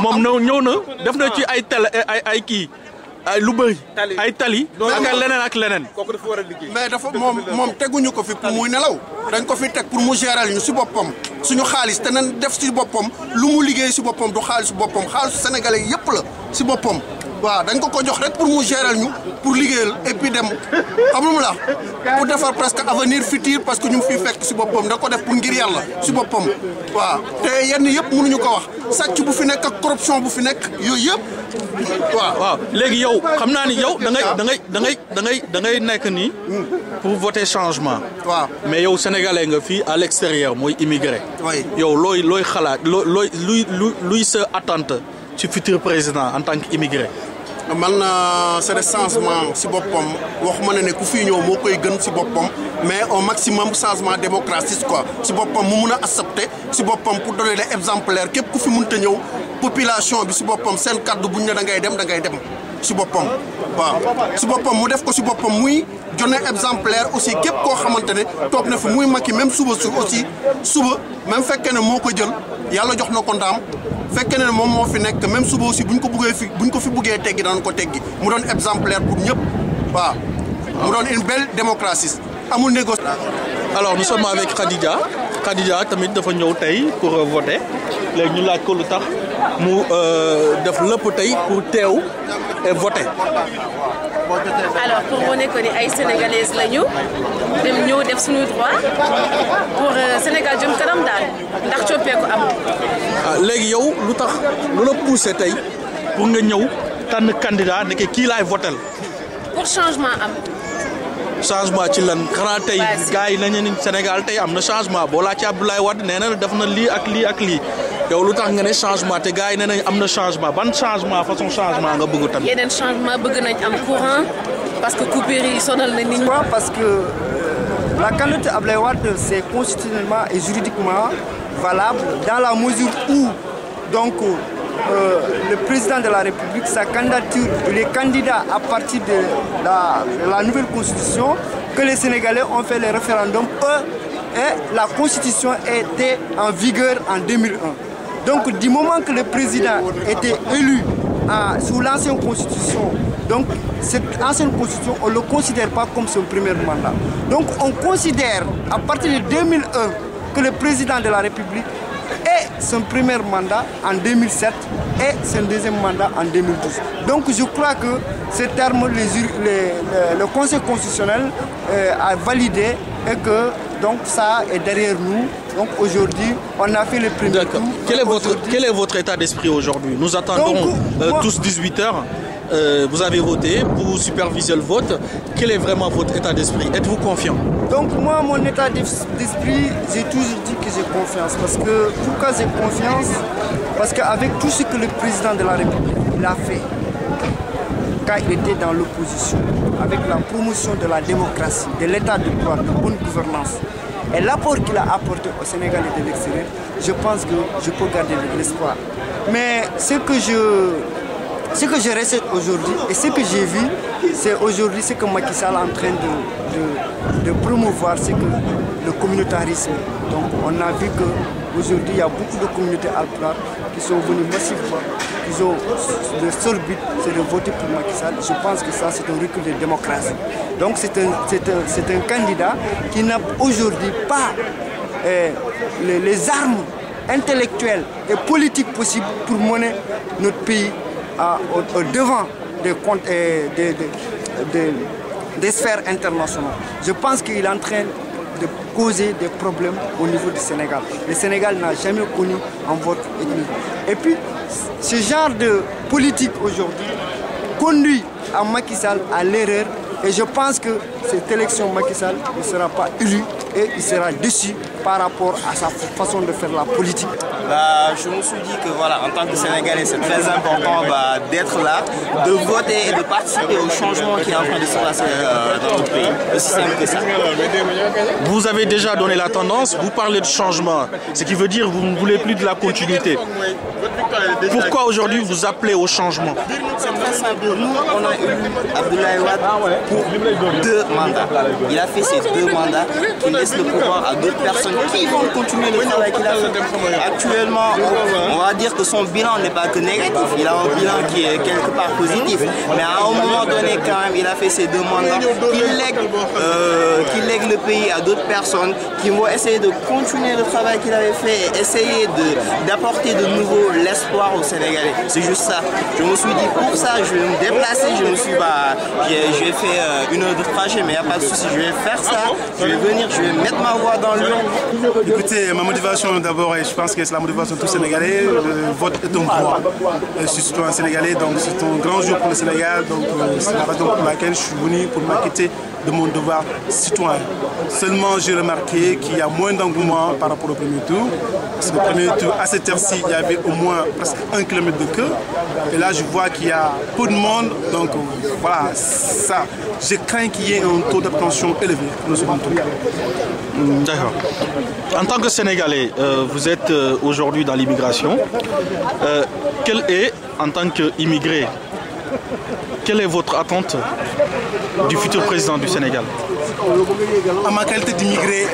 moom ñëw na def na ci ay télé ay kii. ay lu bëri ay tali. ak leneen ak leneen. kooku dafa war a liggéey. mais dafa moom teguñu ko fi pour muy nelaw dañ ko fi teg pour mu gérer ñu si boppam suñu xaalis te nañ def si boppam lu mu liggéey si boppam du xaalisu boppam xaalisu sénégalais yépp la si boppam. waaw dañ ko jox rek pour mu gérer ñu pour liggéeyal et puis dem xam nga la pour defar presque avenir futur parce que ñu ngi fiy fekk si boppam da ko def pour ngir yàlla si boppam waaw te yenn yëpp mënuñu ko wax sàcc bu fi nekk ak corruption bu fi nekk yooyu yëpp waaw. waaw léegi yow xam naa ni yow da ngay nekk nii pour voter changement. waaw mais yow sénégalais nga fii à l'extérieur mooy immigré. oui yow looy xalaat luy sa attente ci futur président en tant qu'immigré. man c'est des changements si boppam waxuma ne ku fi ñëw moo koy gën si boppam mais au maximum changement démocratique quoi si boppam mu mun a accepter si boppam pour donner des exemplaires képp ku fi mënta ñëw population bi si boppam seen kaddu buñ ne da ngay dem si boppam waaw si boppam mu def ko si boppam muy donner exemplaire aussi képp koo xamante ne toog na fi muy Macky même suba aussi suba même fekkee ne moo ko jël yàlla jox na ko ndaam fekkee ne moom moo fi nekk même suba aussi buñ ko fi buggee teggi danañ ko teggi mu doon exemplaire pour ñëpp waaw mu doon une belle démocratie amul négociation. Alors nous sommes avec Khadija. Khadija tamit dafa ñëw tey pour voter léegi ñu laaj ko lu tax mu def lépp tey pour teew et voter. Alors pour wane ko ni ay sénégalaises lañu dem ñëw def suñu droit pour Sénégal jëm kanam daal ndax coppeeku am. léegi yow lu tax lu la poussé tey pour nga ñëw tànn candidat ne kii laay votel. pour changement am. changement ci lan xanaa tey gars yi nañu ne Sénégal tey am na changement boo laa ci Abdoulaye Wade nee na def na lii ak lii ak lii yow lu tax nga ne changement te gars yi nee nañ am na changement ban changement façon changement nga bëgg tamit. yeneen changement bëgg nañ am courant parce que coupure yi sonal na nit ñi. parce que la candidature Abdoulaye Wade c'est constitutionnellement et juridiquement valable dans la mesure où donc le président de la République, sa candidature, il est candidat à partir de la nouvelle constitution que les Sénégalais ont fait le référendum et la constitution était en vigueur en 2001. Donc du moment que le président était élu sous l'ancienne constitution, donc cette ancienne constitution, on ne le considère pas comme son premier mandat. Donc on considère à partir de 2001 que le président de la République et son premier mandat en 2007 et son deuxième mandat en 2012. Donc je crois que ce terme, le Conseil constitutionnel a validé et que donc ça est derrière nous. Donc aujourd'hui, on a fait le premier tour. Quel est votre état d'esprit aujourd'hui? Nous attendons tous 18h. Vous avez voté pour superviser le vote. Quel est vraiment votre état d'esprit? Êtes-vous confiant? Donc moi, mon état d'esprit, j'ai toujours dit que j'ai confiance. Parce que, pourquoi j'ai confiance? Parce qu'avec tout ce que le président de la République a fait, quand il était dans l'opposition, avec la promotion de la démocratie, de l'état de droit, de bonne gouvernance, et l'apport qu'il a apporté au Sénégal et de l'extérieur, je pense que je peux garder de l'espoir. Mais ce que je ressens aujourd'hui et ce que j'ai vu, c'est aujourd'hui ce que Macky Sall est en train de promouvoir, c'est que le communautarisme. Donc on a vu qu'aujourd'hui il y a beaucoup de communautés alpulares qui sont venues massivement, qui ont le seul but, c'est de voter pour Macky Sall. Je pense que ça c'est un recul de démocratie. Donc c'est un candidat qui n'a aujourd'hui pas les armes intellectuelles et politiques possibles pour mener notre pays au devant des sphères internationales. Je pense qu'il est en train de causer des problèmes au niveau du Sénégal. Le Sénégal n'a jamais connu un vote ethnique. Et puis, ce genre de politique aujourd'hui conduit à Macky Sall à l'erreur. Et je pense que cette élection, Macky Sall ne sera pas élu et il sera déçu par rapport à sa façon de faire la politique. Je me suis dit que voilà, en tant que Sénégalais, c'est très important d'être là, de voter et de participer au changement qui est en train de se passer dans notre pays. Aussi simple que ça. Vous avez déjà donné la tendance, vous parlez de changement, ce qui veut dire que vous ne voulez plus de la continuité. Pourquoi aujourd'hui vous appelez au changement? C'est très simple. Nous, on a élu Abdoulaye Wade pour 2 mandats. Il a fait ces 2 mandats qui laissent le pouvoir à d'autres personnes qui vont continuer le travail qu'il a fait. Actuellement, on va dire que son bilan n'est pas que négatif. Il a un bilan qui est quelque part positif. Mais à un moment donné, quand même, il a fait ces 2 mandats qui lèguent le pays à d'autres personnes qui vont essayer de continuer le travail qu'il avait fait et essayer d'apporter de nouveau l'espoir aux Sénégalais. C'est juste ça. Je me suis dit, pour ça, je vais me déplacer. Je me suis j'ai fait 1 heure de trajet, mais il n'y a pas de souci. Je vais faire ça. Je vais venir, je vais mettre ma voix dans l'urne. Écoutez, ma motivation d'abord, et je pense que c'est la motivation de tous les Sénégalais, le vote est un droit. Je suis citoyen sénégalais, donc c'est un grand jour pour le Sénégal, donc c'est la raison pour laquelle je suis venu pour m'acquitter de mon devoir citoyen. Seulement, j'ai remarqué qu'il y a moins d'engouement par rapport au premier tour. Parce que le premier tour, à cette heure-ci, il y avait au moins presque 1 kilomètre de queue. Et là, je vois qu'il y a peu de monde. Donc voilà, ça, je crains qu'il y ait un taux d'abstention élevé pour le second tour. D'accord. En tant que Sénégalais, vous êtes aujourd'hui dans l'immigration. Quelle est, en tant qu'immigré, quelle est votre attente du futur président du Sénégal? En ma qualité d'immigré,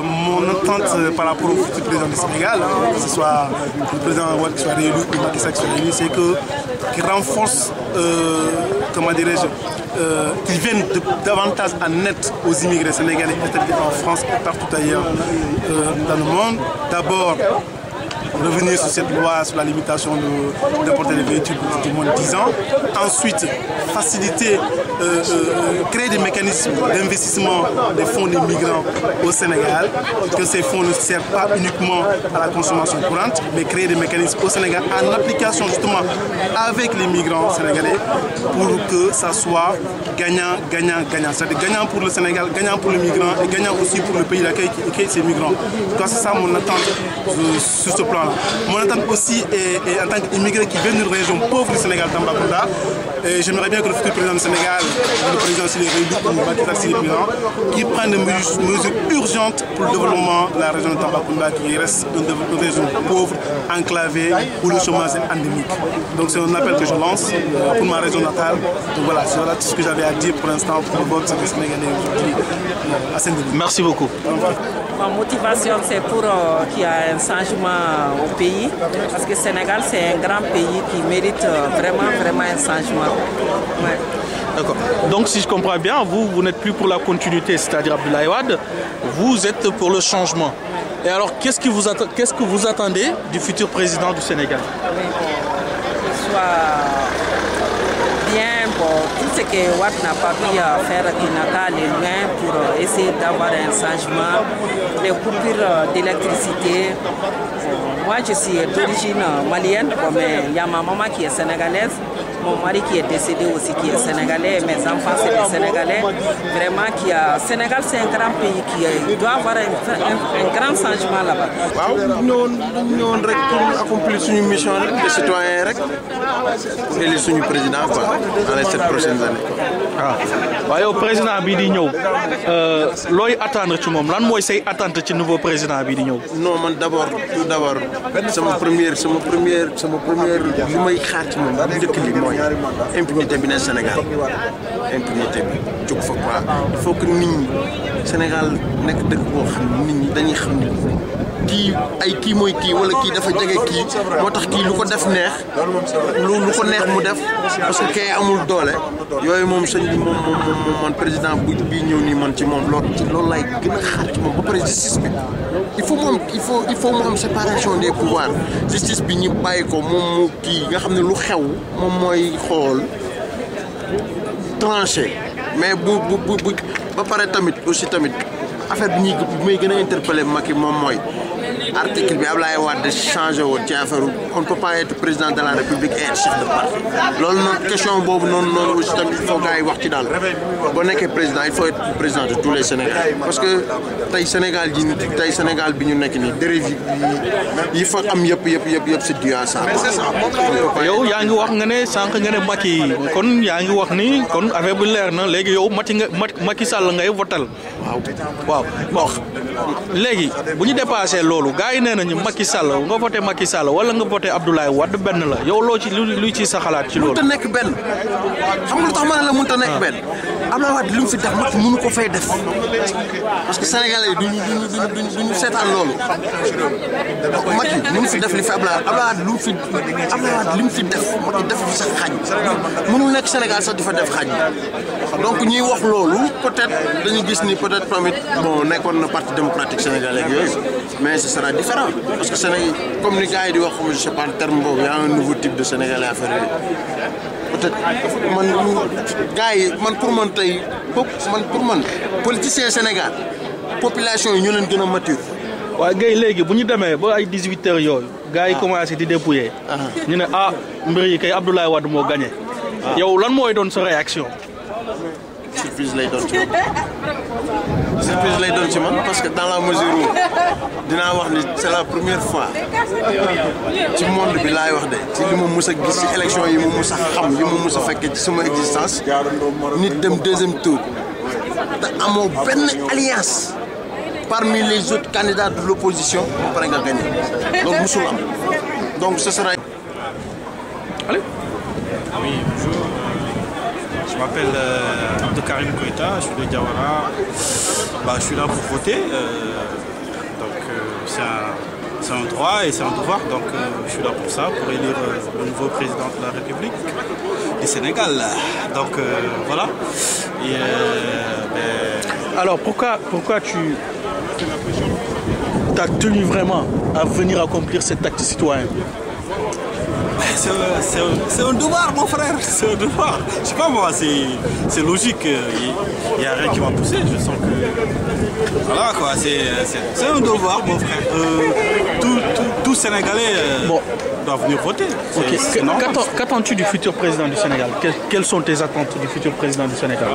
mon attente par rapport au futur président du Sénégal, que ce soit le président Wade qui soit réélu ou Macky Sall qui soit réélu, c'est qu'il renforce, comment dirais-je, qu'ils viennent davantage en aide aux immigrés sénégalais établis en France et partout ailleurs dans le monde. D'abord, revenir sur cette loi sur la limitation de portée des véhicules du moins de 10 ans. Ensuite, faciliter, créer des mécanismes d'investissement des fonds des migrants au Sénégal, que ces fonds ne servent pas uniquement à la consommation courante, mais créer des mécanismes au Sénégal en application justement avec les migrants sénégalais pour que ça soit gagnant, gagnant, gagnant. C'est-à-dire gagnant pour le Sénégal, gagnant pour les migrants et gagnant aussi pour le pays d'accueil qui accueille ces migrants. Donc c'est ça mon attente sur ce plan. Mon attente aussi est en tant qu'immigré qui vient d'une région pauvre du Sénégal, Tambacounda. J'aimerais bien que le futur président du Sénégal, le président s'il est réélu ou Macky Sall s'il est président, qui prenne des mesures urgentes pour le développement de la région de Tambacounda, qui reste une région pauvre, enclavée, où le chômage est endémique. Donc c'est un appel que je lance pour ma région natale. Donc voilà, c'est tout ce que j'avais à dire pour l'instant pour le vote des Sénégalais aujourd'hui à Saint-Denis. Merci beaucoup. Ma motivation, c'est pour qu'il y ait un changement au pays, parce que le Sénégal, c'est un grand pays qui mérite vraiment un changement. Ouais. D'accord. Donc, si je comprends bien, vous n'êtes plus pour la continuité, c'est-à-dire Abdoulaye Wade, vous êtes pour le changement. Et alors, qu'est-ce que vous attendez du futur président du Sénégal? Soit bien, tout ce que Wade n'a pas pu faire, qu'il n'a qu'à aller loin pour essayer d'avoir un changement, les coupures d'électricité. Moi, je suis d'origine malienne, mais il y a ma maman qui est sénégalaise, mon mari qui est décédé aussi qui est sénégalais, mes enfants c'est des Sénégalais. Vraiment, Sénégal c'est un grand pays qui doit avoir un grand changement là-bas. Nous pour accomplir une mission de citoyen pour élire son président dans les 7 prochaines années. Au président bi di ñëw looy attendre ci moom lan mooy say attente ci nouveau président bi di ñëw? Non, man tout d'abord sama première li may xaar ci moom bu njëkk li mooy impunité bi ne Sénégal impunité bi jóg fa quoi. Il faut que nit ñi Sénégal nekk dëkk boo xam ne nit ñi dañuy xam ni kii mooy kii wala kii dafa jege kii moo tax kii lu ko def neex lu ko neex mu def parce que kay amul doole yooyu moom sëñ bi moom man président bii ñëw nii man ci moom loolu lay gën a xaar ci moom ba pare justice bi il faut mu am séparation des pouvoirs justice bi ñu bàyyi ko moom mu kii nga xam ne lu xew moom mooy xool tranché mais bu ba pare tamit aussi tamit affaire bi may gën a interpellé Macky moom mooy article bi Abdoulaye Wade changé woon ci affaire on ne peut pas être président de la République et être chef de parti loolu noonu question boobu noonu aussi tamit il faut gars yi wax ci daal boo nekkee président il faut être président de tous les Sénégalais parce que tey Sénégal bi ñu nekk nii dérive yi fa am yëpp c'est dû à ça. yow yaa ngi wax nga ne sànq nga ne Macky kon yaa ngi wax ni kon affaire bi leer na léegi yow Macky Sall ngay votal. waaw bon léegi bu ñu dépassé loolu gars yi nee nañu Macky Sall nga voté Macky Sall wala nga voté Abdoulaye Wade benn la yow loo ci lu ci sa xalaat ci loolu. mënut a nekk benn xam nga lu tax ma ne la mënut a nekk benn Abdoulaye Wade li mu fi def Macky mënu ko fay def parce que Sénégalais yi duñu seetaan loolu Macky mënu fi def li fi Abdoulaye Wade li mu fi def Macky def fi sax xaaj mënul nekk Sénégal sax di fa def xaaj donc ñuy wax loolu peut-être dañu gis ni peut-être tamit bon nekkoon na parti démocratique sénégalais yooyu mais ce sera différent parce que Sénégal comme ni gars yi di wax je sais pas le terme boobu y a un nouveau type de Sénégalais à faire peut-être man gars yi man pour man politicien Sénégal population yi ñu leen gën a mature. waaw Guèye léegi bu ñu demee ba ay 18h yooyu. gars yi commencé di dépouiller. ñu ne ah mbir yi kay Abdoulaye Wade moo gagné. yow lan mooy doon sa réaction. surprise lay doon ci man surprise lay doon ci man parce que dans la mesure où dinaa wax ni c'est la première fois ci monde bi laay wax de ci li ma mus a gis ci élection yi ma mus a xam yi ma mus a fekkee ci sama existence nit dem deuxième tour te amoo benn alliance parmi les autres candidats de l'opposition ba pare nga gagné donc musul am donc ce sera. Allez. Oui, bonjour. Je m'appelle Abdou Karim Koïta, je suis de Diawara. Je suis là pour voter. C'est un droit et c'est un devoir. Donc je suis là pour ça, pour élire le nouveau président de la République du Sénégal. Donc voilà. Et, alors pourquoi tu as tenu vraiment à venir accomplir cet acte citoyen? C'est un devoir, mon frère, c'est un devoir. Je sais pas moi, c'est logique. Il n'y a rien qui m'a poussé. Je sens que. Voilà quoi, c'est un devoir, mon frère. Tout Sénégalais doit venir voter. Qu'attends-tu du futur président du Sénégal? Quelles sont tes attentes du futur président du Sénégal?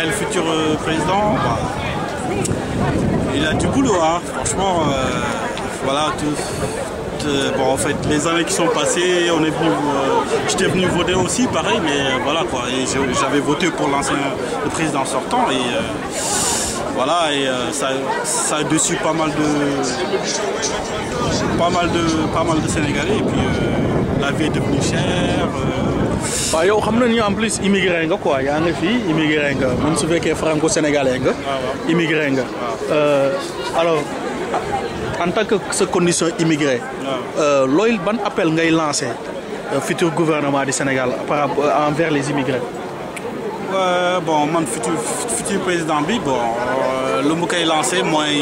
Le futur président, il a du boulot, hein. Franchement, voilà, bon, en fait, les années qui sont passées, j'étais venu voter aussi, pareil, mais voilà quoi. J'avais voté pour le président sortant et voilà, et ça a déçu pas mal de Sénégalais et puis la vie est devenue chère. yow xam nañu en plus immigré nga quoi yaa nga fii immigré nga même su fekkee franco-sénégalais nga. immigré nga. alors en tant que sa condition immigré. loolu ban appel ngay lancé futur gouvernement du Sénégal envers les immigrés. Bon man futur président bi bon lu mu koy lancé mooy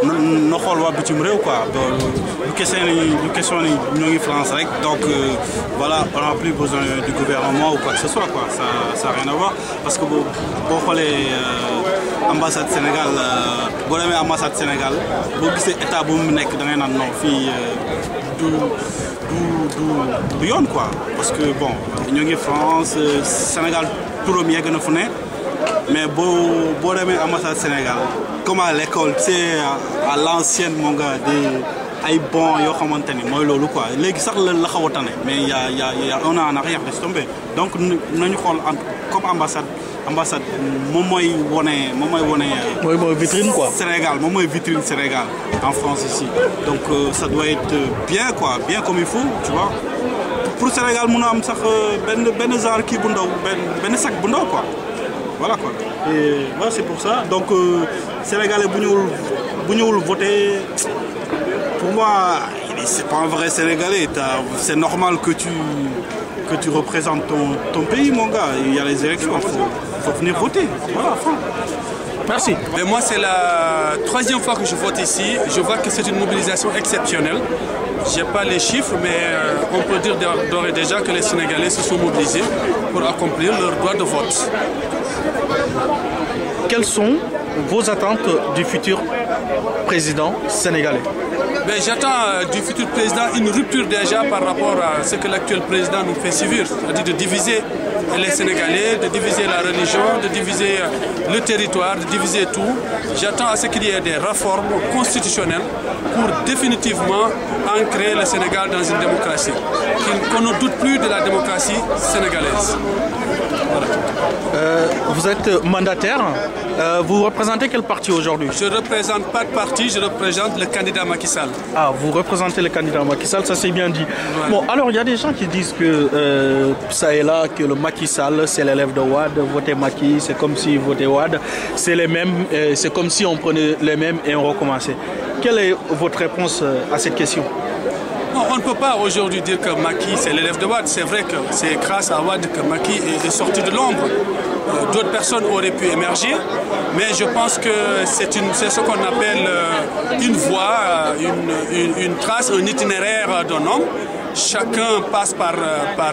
na xool waa bitim réew quoi du question ni ñoo ngi France rek donc voilà on n'a plus besoin du gouvernement ou quoi que ce soit quoi ça a rien à voir parce que boo xoolee ambassade Sénégal boo demee ambassade Sénégal boo gisee état bu mu nekk da ngay naan non fii du yoon quoi parce que bon ñoo ngi France Sénégal turam yegg na fu ne mais boo demee ambassade Sénégal comme à l'école tu sais à l'ancienne mon gars ay bon yoo xamante ni mooy loolu quoi léegi sax la xaw a tane mais y a un an en arrière laisse tomber donc nañu xool comme ambassade moom mooy wone mooy vitrine quoi Sénégal moom mooy vitrine Sénégal en France ici donc ça doit être bien quoi bien comme il faut tu vois pour Sénégal mun a am sax benn genre kii bu ndaw benn sac bu ndaw quoi voilà quoi et voilà c'est pour ça donc Sénégalais bu ñëwul voter pour moi c'est pas un vrai Sénégalais c'est normal que tu représentes ton pays mon gars il y a les élections faut venir voter voilà fin. Merci. Mais moi c'est la 3e fois que je vote ici je vois que c'est une mobilisation exceptionnelle. J'ai pas les chiffres mais on peut dire d'ores et déjà que les Sénégalais se sont mobilisés pour accomplir leur droit de vote. Quelles sont vos attentes du futur président sénégalais? J'attends du futur président une rupture déjà par rapport à ce que l'actuel président nous fait subir, c'est-à-dire de diviser les Sénégalais, de diviser la religion, de diviser le territoire, de diviser tout. J'attends à ce qu'il y ait des réformes constitutionnelles pour définitivement ancrer le Sénégal dans une démocratie, qu'on ne doute plus de la démocratie sénégalaise. Voilà. Vous êtes mandataire, vous représentez quel parti aujourd'hui? Je ne représente pas de parti, je représente le candidat Macky Sall. Ah, vous représentez le candidat Macky Sall, ça c'est bien dit. Ouais. Bon, alors il y a des gens qui disent que ça et là, que le Macky Sall c'est l'élève de Wade, voter Macky c'est comme si voter Wade, c'est les mêmes, c'est comme si on prenait les mêmes et on recommençait. Quelle est votre réponse à cette question? On ne peut pas aujourd'hui dire que Macky c'est l'élève de Wade. C'est vrai que c'est grâce à Wade que Macky est sorti de l'ombre. D'autres personnes auraient pu émerger, mais je pense que c'est ce qu'on appelle une voie, une trace, un itinéraire d'un homme. Chacun passe par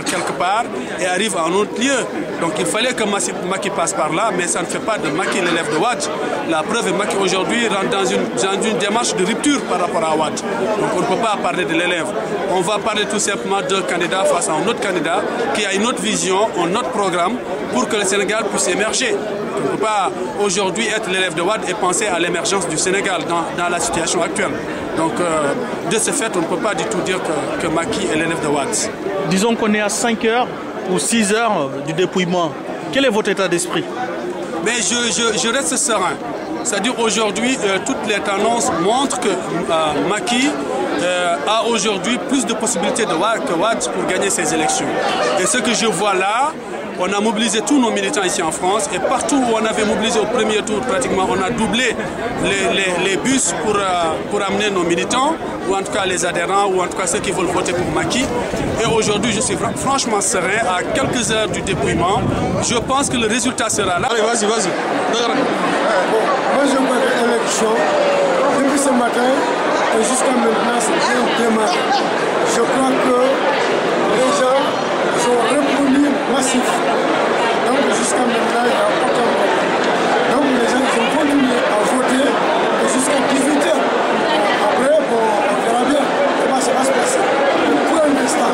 quelque part et arrive à un autre lieu. Donc il fallait que Macky passe par là, mais ça ne fait pas de Macky l'élève de Wade. La preuve est que Macky aujourd'hui rentre dans une démarche de rupture par rapport à Wade. Donc on ne peut pas parler de l'élève. On va parler tout simplement d'un candidat face à un autre candidat qui a une autre vision, un autre programme pour que le Sénégal puisse émerger. On ne peut pas aujourd'hui être l'élève de Wade et penser à l'émergence du Sénégal dans la situation actuelle. Donc de ce fait, on ne peut pas du tout dire que Macky est l'élève de Wade. Disons qu'on est à 5 heures ou 6 heures du dépouillement. Quel est votre état d'esprit? Mais je reste serein. C'est-à-dire aujourd'hui, toutes les tendances montrent que Macky a aujourd'hui plus de possibilités que Wade pour gagner ces élections. Et ce que je vois là, on a mobilisé tous nos militants ici en France et partout où on avait mobilisé au premier tour, pratiquement, on a doublé les bus pour amener nos militants, ou en tout cas les adhérents, ou en tout cas ceux qui veulent voter pour Macky. Et aujourd'hui, je suis franchement serein, à quelques heures du dépouillement. Je pense que le résultat sera là. Allez, vas-y. Moi, je vois que l'élection, depuis ce matin et jusqu'à maintenant, c'est bien démarré. Je crois que les gens sont repromis massif. Donc jusqu'à maintenant, il n'y a aucun problème. Donc les gens ont continué à voter jusqu'à 18h. Après, bon, on verra bien comment ça va se passer. Pour un instant,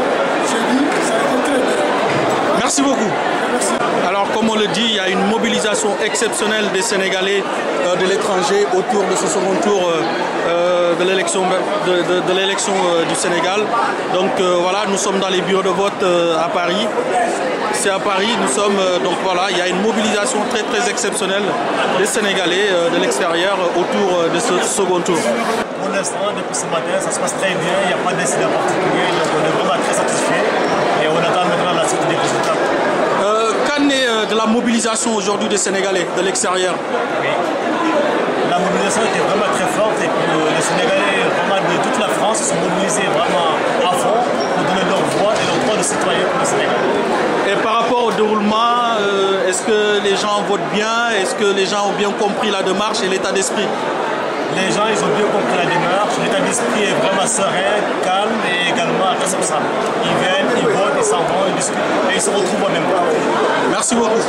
j'ai dit que ça a été très bien. Merci beaucoup. Merci. Alors, comme on le dit, il y a une mobilisation exceptionnelle des Sénégalais de l'étranger autour de ce second tour de l'élection du Sénégal. Donc voilà, nous sommes dans les bureaux de vote à Paris. C'est à Paris, nous sommes, donc voilà, il y a une mobilisation très très exceptionnelle des Sénégalais de l'extérieur autour de ce second tour. Pour l'instant, depuis ce matin, ça se passe très bien, il n'y a pas d'incident particulier, donc on est vraiment très satisfait et on attend maintenant la suite des résultats. Qu'en est de la mobilisation aujourd'hui des Sénégalais de l'extérieur? Oui. La mobilisation était vraiment très forte et puis les Sénégalais vraiment de toute la France se sont mobilisés vraiment à fond pour donner leur voix et leur droit de citoyen pour le Sénégal. Et par rapport au déroulement, est-ce que les gens votent bien? Est-ce que les gens ont bien compris la démarche et l'état d'esprit? Les gens, ils ont bien compris la démarche. L'état d'esprit est vraiment serein, calme et également responsable. Ils viennent, ils votent, ils s'en vont, ils discutent et ils se retrouvent au même temps. Merci beaucoup.